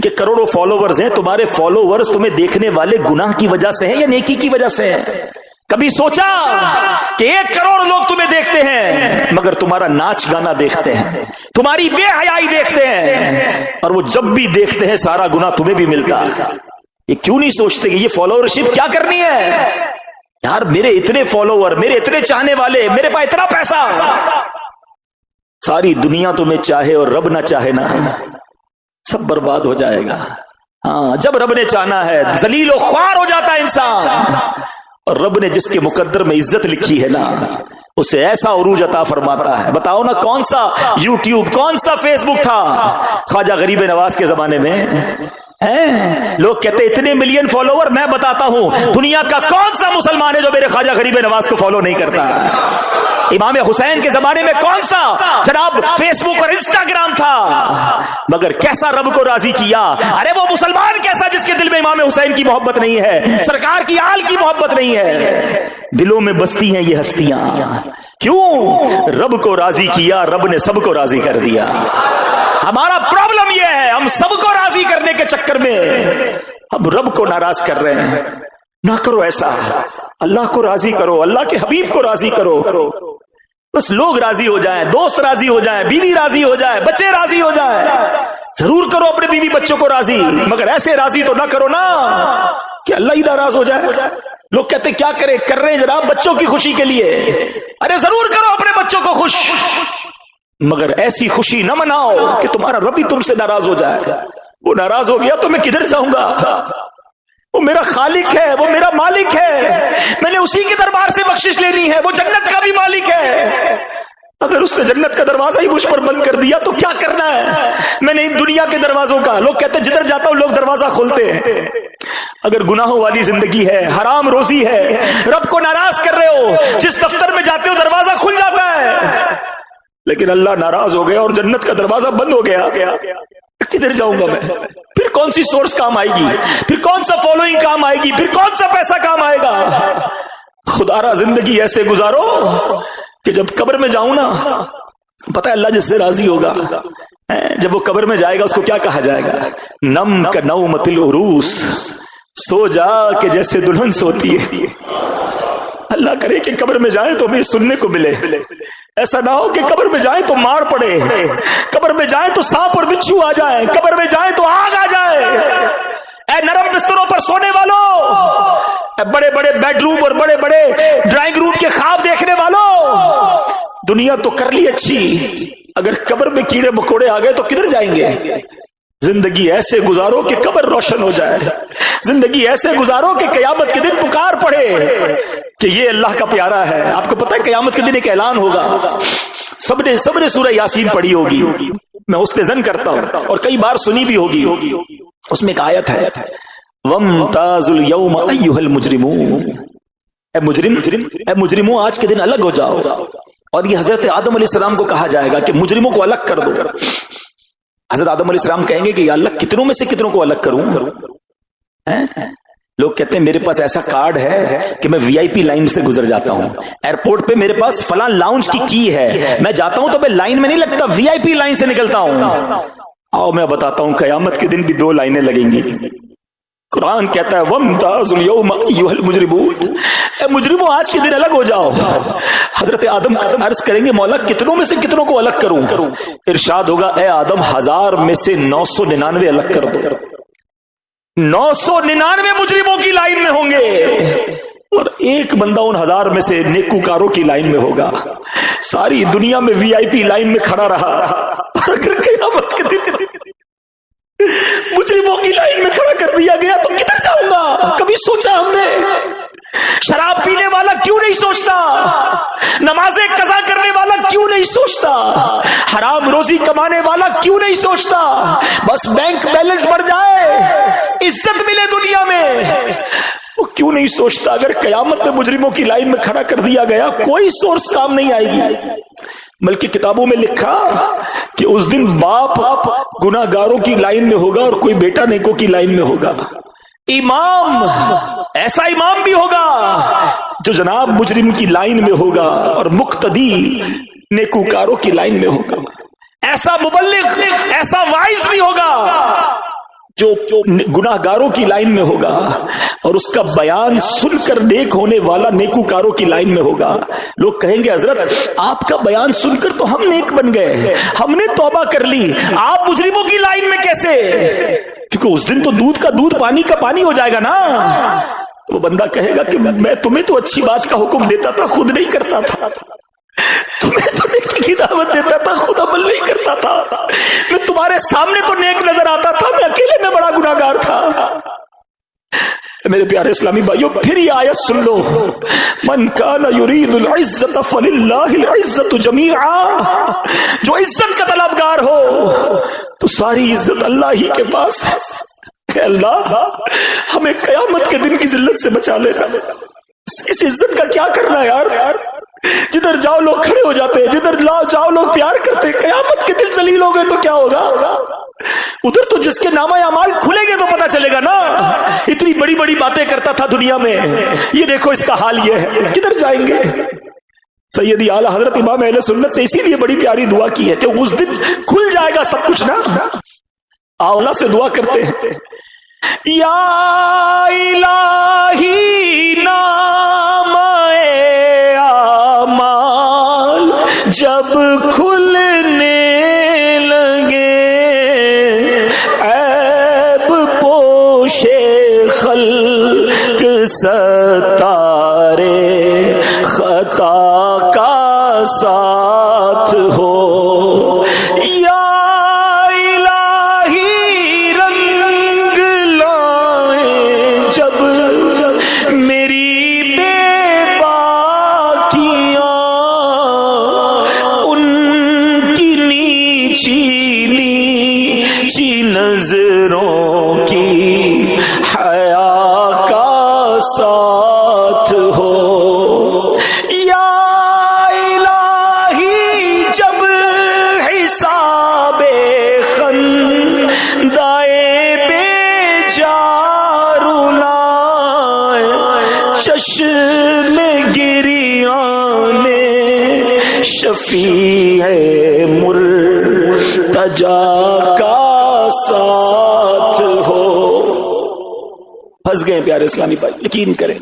کے کروڑوں فالوورز ہیں، تمہارے فالوورز تمہیں دیکھنے والے گناہ کی وجہ سے ہیں یا نیکی کی وجہ سے ہیں؟ کبھی سوچا کہ 1 کروڑ لوگ تمہیں دیکھتے ہیں مگر تمہارا ناچ گانا دیکھتے ہیں، تمہاری بے حیائی دیکھتے ہیں، اور وہ جب بھی دیکھتے ہیں سارا گناہ تمہیں بھی ملتا ہے؟ یہ کیوں نہیں سوچتے کہ یہ فالوورشپ کیا کرنی ہے؟ یار میرے اتنے فالوور، میرے اتنے چاہنے والے، میرے پاس اتنا پیسہ، ساری دنیا تمہیں چاہے اور رب نہ چاہے نا، سب برباد ہو جائے گا۔ ہاں جب رب نے چاہنا ہے ذلیل و خوار ہو جاتا ہے انسان، اور رب نے جس کے مقدر میں عزت لکھی ہے نا اسے ایسا عروج عطا فرماتا ہے۔ بتاؤ نا کون سا یوٹیوب، کون سا فیس بک تھا خواجہ غریب نواز کے زمانے میں؟ لوگ کہتے اتنے ملین فالوور، میں بتاتا ہوں دنیا کا کون سا مسلمان ہے جو میرے خواجہ غریب نواز کو فالو نہیں کرتا؟ امام حسین کے زمانے میں کون سا جناب فیس بک اور انسٹاگرام تھا، مگر کیسا رب کو راضی کیا۔ ارے وہ مسلمان کیسا جس کے دل میں امام حسین کی محبت نہیں ہے، سرکار کی آل کی محبت نہیں ہے؟ دلوں میں بستی ہیں یہ ہستیاں، کیوں؟ رب کو راضی کیا، رب نے سب کو راضی کر دیا۔ ہمارا پرابلم یہ ہے ہم سب کو راضی کرنے کے چکر میں اب رب کو ناراض کر رہے ہیں۔ نہ کرو ایسا، اللہ کو راضی کرو، اللہ کے حبیب کو راضی کرو، بس لوگ راضی ہو جائیں، دوست راضی ہو جائیں، بیوی راضی ہو جائے، بچے راضی ہو جائیں۔ ضرور کرو اپنے بیوی بچوں کو راضی، مگر ایسے راضی تو نہ کرو نا کہ اللہ ہی ناراض ہو جائے۔ لوگ کہتے کیا کرے، کر رہے ہیں جناب بچوں کی خوشی کے لیے۔ ارے ضرور کرو اپنے بچوں کو خوش، مگر ایسی خوشی نہ مناؤ کہ تمہارا رب ہی تم سے ناراض ہو جائے۔ وہ ناراض ہو گیا تو میں کدھر جاؤں گا؟ وہ میرا خالق ہے، وہ میرا مالک ہے، میں نے اسی کے دربار سے بخشش لینی ہے، وہ جنت کا بھی مالک ہے۔ اگر اس نے جنت کا دروازہ ہی مجھ پر بند کر دیا تو کیا کرنا ہے؟ میں نے ان دنیا کے دروازوں کا، لوگ کہتے ہیں جدھر جاتا ہوں لوگ دروازہ کھولتے ہیں۔ اگر گناہوں والی زندگی ہے، حرام روزی ہے، رب کو ناراض کر رہے ہو، جس دفتر میں جاتے ہو دروازہ کھل جاتا ہے، لیکن اللہ ناراض ہو گیا اور جنت کا دروازہ بند ہو گیا، کدھر جاؤں گا میں؟ پھر کون سی سورس کام آئے گی؟ پھر کون سا فالوئنگ کام آئے گی؟ پھر کون سا پیسہ کام آئے گا؟ خدا را زندگی ایسے گزارو کہ جب قبر میں جاؤں نا، پتہ ہے اللہ جس سے راضی ہوگا، جب وہ قبر میں جائے گا اس کو کیا کہا جائے گا؟ نم کا نومت العروس، سو جا کہ جیسے دلہن سوتی ہے۔ اللہ کرے کہ قبر میں جائیں تو ہمیں سننے کو ملے، ایسا نہ ہو کہ قبر میں جائیں تو مار پڑے، قبر میں جائیں تو سانپ اور بچھو آ جائیں، قبر میں جائیں تو آگ آ جائے۔ اے نرم بستروں پر سونے والوں، اے بڑے بڑے بیڈ روم اور بڑے بڑے ڈرائنگ روم کے خواب دیکھنے والوں، دنیا تو کر لی اچھی، اگر قبر میں کیڑے مکوڑے آ گئے تو کدھر جائیں گے؟ زندگی ایسے گزارو کہ قبر روشن ہو جائے، زندگی ایسے گزارو کہ قیامت کے دن پکار پڑے کہ یہ اللہ کا پیارا ہے۔ آپ کو پتہ ہے قیامت کے دن ایک اعلان ہوگا، سب نے سورہ یاسین پڑھی ہوگی، میں اس پہ ظن کرتا ہوں اور کئی بار سنی بھی ہوگی۔ اس میں ایک آیت ہے وَامْتَازُوا الْيَوْمَ أَيُّهَا الْمُجْرِمُونَ، اے مجرموں آج کے دن الگ ہو جاؤ۔ اور یہ حضرت آدم علیہ السلام کو کہا جائے گا کہ مجرموں کو الگ کر دو۔ حضرت آدم علیہ السلام کہیں گے کہ یا اللہ کتنوں میں سے کتنوں کو الگ کروں؟ لوگ کہتے ہیں میرے پاس ایسا کارڈ ہے کہ میں وی آئی پی لائن سے گزر جاتا ہوں، ایئرپورٹ پہ میرے پاس فلاں لاؤنج کی ہے، میں جاتا ہوں تو میں لائن میں نہیں لگتا، وی آئی پی لائن سے نکلتا ہوں۔ آؤ میں بتاتا ہوں قیامت کے دن بھی 2 لائنیں لگیں گی۔ قرآن کہتا ہے وَامْتَازُوا الْيَوْمَ أَيُّهَا الْمُجْرِمُونَ، اے مجرموں آج کے دن الگ ہو جاؤ۔ حضرت آدم عرض کریں گے مولا کتنوں میں سے کتنوں کو الگ کروں؟ ارشاد ہوگا اے آدم 1000 میں سے 999 الگ کر دو۔ 999 مجرموں کی لائن میں ہوں گے اور ایک بندہ ان 1000 میں سے نیکوکاروں کی لائن میں ہوگا۔ ساری دنیا میں وی آئی پی لائن میں کھڑا رہا، اور اگر قیامت کے دن مجرموں کی لائن میں کھڑا کر دیا گیا تو کدھر جاؤں گا؟ کبھی سوچا ہم نے؟ شراب پینے والا کیوں نہیں سوچتا؟ نمازیں قضا کرنے والا کیوں نہیں سوچتا؟ حرام روزی کمانے والا کیوں نہیں سوچتا؟ بس بینک بیلنس بڑھ جائے، عزت ملے دنیا میں، وہ کیوں نہیں سوچتا؟ اگر قیامت میں مجرموں کی لائن میں کھڑا کر دیا گیا کوئی سورس کام نہیں آئے گی، بلکہ کتابوں میں لکھا کہ اس دن باپ گناہ گاروں کی لائن میں ہوگا اور کوئی بیٹا نیکوں کی لائن میں ہوگا۔ امام ایسا امام بھی ہوگا جو جناب مجرم کی لائن میں ہوگا اور مقتدی نیکوکاروں کی لائن میں ہوگا۔ ایسا مبلغ، ایسا وائز بھی ہوگا جو गुनाहगारों की लाइन में होगा और उसका बयान सुनकर नेक होने वाला नेकूकारों की लाइन में होगा। लोग कहेंगे हजरत आपका बयान सुनकर तो हम नेक बन गए, हमने तौबा कर ली, आप मुजरिमों की लाइन में कैसे? क्योंकि उस दिन तो दूध का दूध पानी का पानी हो जाएगा ना। तो वो बंदा कहेगा कि मैं तुम्हें तो अच्छी बात का हुक्म देता था, खुद नहीं करता था, तुम्हें तो नेकी की दावत देता था, खुद अमल नहीं करता था, मैं तुम्हारे सामने तो नेक नजर आता था, मैं अकेले में बड़ा गुनाहगार था। मेरे प्यारे इस्लामी भाइयों, फिर ये आयत सुन लो, मन काना युरीदुल इज्जत फलिल्लाहिल इज्जतु जमीआ, जो इज्जत का तलबगार हो तो सारी इज्जत अल्लाह ही के पास है। अल्लाह हमें कयामत के दिन की जिल्लत से बचा लेना। इस इज्जत का क्या करना है यार? जिधर जाओ लोग खड़े हो जाते हैं, जिधर जाओ लोग प्यार करते हैं, कयामत के दिन जलील हो गए तो क्या होगा? उधर तो जिसके नामा अमाल खुलेंगे तो पता चलेगा ना। इतनी बड़ी बड़ी बातें करता था दुनिया में, ये देखो इसका हाल ये है, किधर जाएंगे? सैयदी आला हजरत इमाम अहले सुन्नत ने इसीलिए बड़ी प्यारी दुआ की है कि उस दिन खुल जाएगा सब कुछ ना। अल्लाह से दुआ करते हैं, या इलाही नामाए आमाल जब खुलने लगे, ऐब पोशे खल्क सतारे खता का साथ हो, या नजरों की हया का साथ हो, या इलाही जब हिसाबे खंदाए बेजारू लाए, चश्मे गिरियाने शफीए मुर्तजा का साथ हो। फंस गए प्यारे इस्लामी भाई, यकीन करें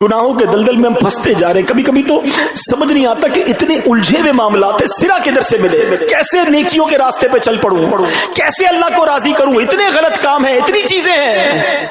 गुनाहों के दलदल में हम फंसते जा रहे हैं। कभी कभी तो समझ नहीं आता कि इतने उलझे हुए मामलात है, सिरा किधर से मिले, कैसे नेकियों के रास्ते पे चल पड़ूं, कैसे अल्लाह को राजी करूं, इतने गलत काम है, इतनी चीजें हैं।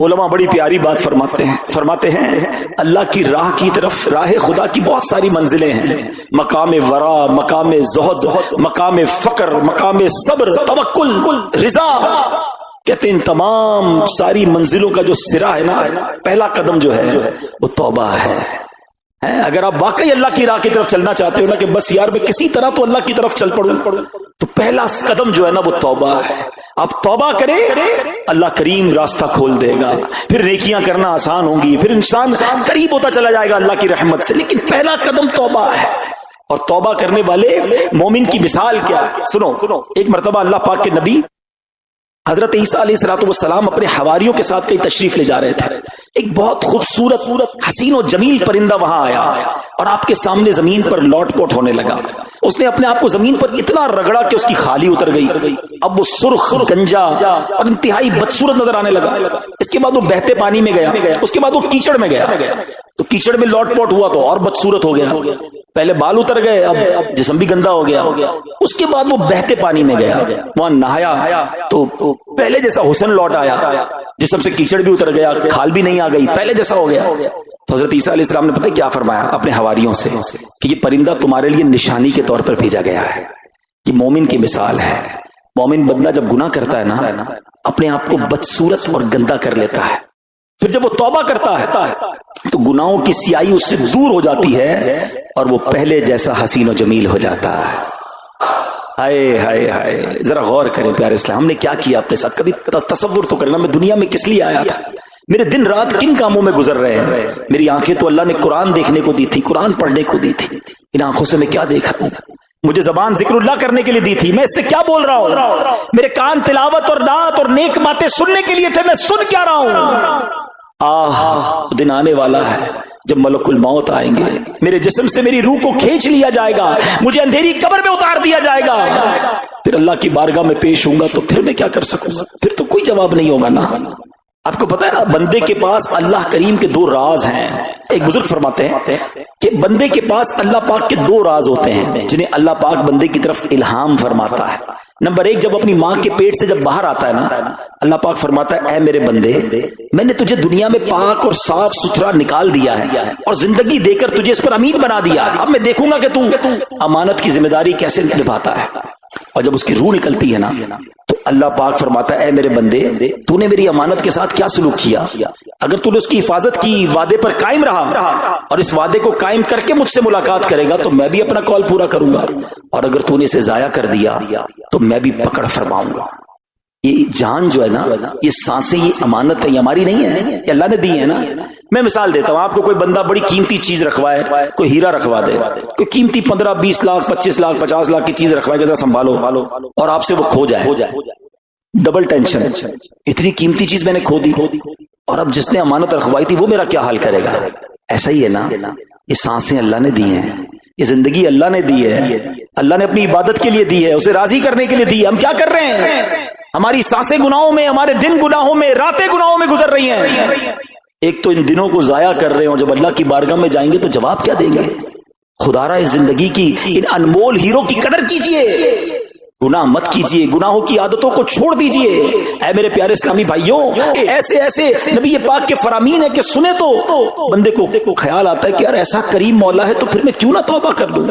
उलमा बड़ी प्यारी बात फरमाते हैं अल्लाह की राह की तरफ, राह खुदा की बहुत सारी मंजिलें हैं। मकाम वरा, मकाम ज़ुहद, मकाम फकर, मकाम सब्र, तवक्कुल, रिजा, कहते हैं इन तमाम सारी मंजिलों का जो सिरा है ना, पहला कदम जो है वो तौबा है। अगर आप वाकई अल्लाह की राह की तरफ चलना चाहते हो ना कि बस यार मैं किसी तरह तो अल्लाह की तरफ चल पड़ूं, तो पहला कदम जो है ना वो तौबा है। आप तौबा करें, अल्लाह करीम रास्ता खोल देगा, फिर नेकियां करना आसान होंगी, फिर इंसान करीब होता चला जाएगा अल्लाह की रहमत से। लेकिन पहला कदम तौबा है। और तौबा करने वाले मोमिन की मिसाल क्या है? सुनो, एक मर्तबा अल्लाह पाक के नबी हजरत ईसा अलैहिस्सलाम अपने हवारियों के साथ कहीं तशरीफ ले जा रहे थे। एक बहुत खूबसूरत हसीन और जमील परिंदा वहां आया और आपके सामने जमीन पर लौटपोट होने लगा। उसने अपने आप को जमीन पर इतना रगड़ा कि उसकी खाली उतर गई। अब वो सुर्ख, गंजा और इंतहाई बदसूरत नजर आने लगा। इसके बाद वो बहते पानी में गया, उसके बाद वो कीचड़ में गया, तो कीचड़ में लौटपोट हुआ तो और बदसूरत हो गया। पहले बाल उतर गए, अब जिस्म भी गंदा हो गया। उसके बाद वो बहते पानी में गया, वहां नहाया तो पहले जैसा हुस्न लौट आया, जिस्म से कीचड़ भी उतर गया, खाल भी नहीं आ गई, पहले जैसा हो गया। तो हजरत ईसा अलैहिस्सलाम ने पता क्या फरमाया अपने हवारियों से कि ये परिंदा तुम्हारे लिए निशानी के तौर पर भेजा गया है, कि मोमिन की मिसाल है। मोमिन बंदा जब गुनाह करता है ना, अपने आप को बदसूरत और गंदा कर लेता है, फिर जब वो तौबा करता है तो गुनाहों की सियाही उससे दूर हो जाती है और वो पहले जैसा हसीन और जमील हो जाता है। हाय हाय हाय, जरा गौर करें प्यारे इस्लाम, हमने क्या किया अपने साथ? कभी तसव्वुर तो करना, मैं दुनिया में किस लिए आया था, मेरे दिन रात किन कामों में गुजर रहे हैं। मेरी आंखें तो अल्लाह ने कुरान देखने को दी थी, कुरान पढ़ने को दी थी, इन आंखों से मैं क्या देख रहा हूं? मुझे जबान जिक्रुल्लाह करने के लिए दी थी, मैं इससे क्या बोल रहा हूं? मेरे कान तिलावत और नात और नेक बातें सुनने के लिए थे, मैं सुन क्या रहा हूं? दिन आने वाला है جب ملکul मौत आएंगे, मेरे जिस्म से मेरी रूह को खींच लिया जाएगा, मुझे अंधेरी कब्र में उतार दिया जाएगा, फिर अल्लाह की बारगाह में पेश होऊंगा, तो फिर मैं क्या कर सकूंगा? फिर तो कोई जवाब नहीं होगा ना। आपको पता है बंदे के पास अल्लाह करीम के दो राज हैं। एक बुजुर्ग फरमाते हैं कि बंदे के पास अल्लाह पाक के दो राज होते हैं जिन्हें अल्लाह पाक बंदे की तरफ इल्हाम फरमाता है। नंबर एक, जब अपनी माँ के पेट से जब बाहर आता है ना, अल्लाह पाक फरमाता है, ऐ मेरे बंदे, मैंने तुझे दुनिया में पाक और साफ सुथरा निकाल दिया है और जिंदगी देकर तुझे इस पर अमीन बना दिया है। अब मैं देखूंगा कि तू अमानत की जिम्मेदारी कैसे निभाता है। और जब उसकी रूह निकलती है ना, तो अल्लाह पाक फरमाता है, ऐ मेरे बंदे, तूने मेरी अमानत के साथ क्या सलूक किया? अगर तूने उसकी हिफाजत की, वादे पर कायम रहा और इस वादे को कायम करके मुझसे मुलाकात करेगा, तो मैं भी अपना कॉल पूरा करूंगा, और अगर तूने इसे जाया कर दिया तो मैं भी पकड़ फरमाऊंगा। ये जान जो है ना, ये सांसें, ये अमानत है, ये हमारी नहीं है, ये अल्लाह ने दी है ना। मैं मिसाल देता हूं आपको, कोई बंदा बड़ी कीमती चीज रखवाए, कोई हीरा रखवा दे, कोई कीमती 15, 20 लाख, 25 लाख, 50 लाख की चीज रखवाए, जरा संभालो, और आपसे वो खो जाए, डबल टेंशन, इतनी कीमती चीज मैंने खो दी, और अब जिसने अमानत रखवाई थी वो मेरा क्या हाल करेगा? ऐसा ही है ना, ये सांसें अल्लाह ने दी हैं, ये जिंदगी अल्लाह ने दी है, अल्लाह ने अपनी इबादत के लिए दी है, उसे राजी करने के लिए दी है। हम क्या कर रहे हैं? हमारी सांसें गुनाहों में, हमारे दिन गुनाहों में, रातें गुनाहों में गुजर रही हैं। एक तो इन दिनों को जाया कर रहे हो, जब अल्लाह की बारगाह में जाएंगे तो जवाब क्या देंगे? खुदारा इस जिंदगी की इन अनमोल हीरो की कदर कीजिए, गुनाह मत कीजिए, गुनाहों की आदतों को छोड़ दीजिए। ऐ मेरे प्यारे इस्लामी भाइयों, ऐसे ऐसे नबी पाक के फरामीन है कि सुने तो बंदे को ख्याल आता है कि यार ऐसा करीम मौला है तो फिर मैं क्यों ना तौबा कर लूं।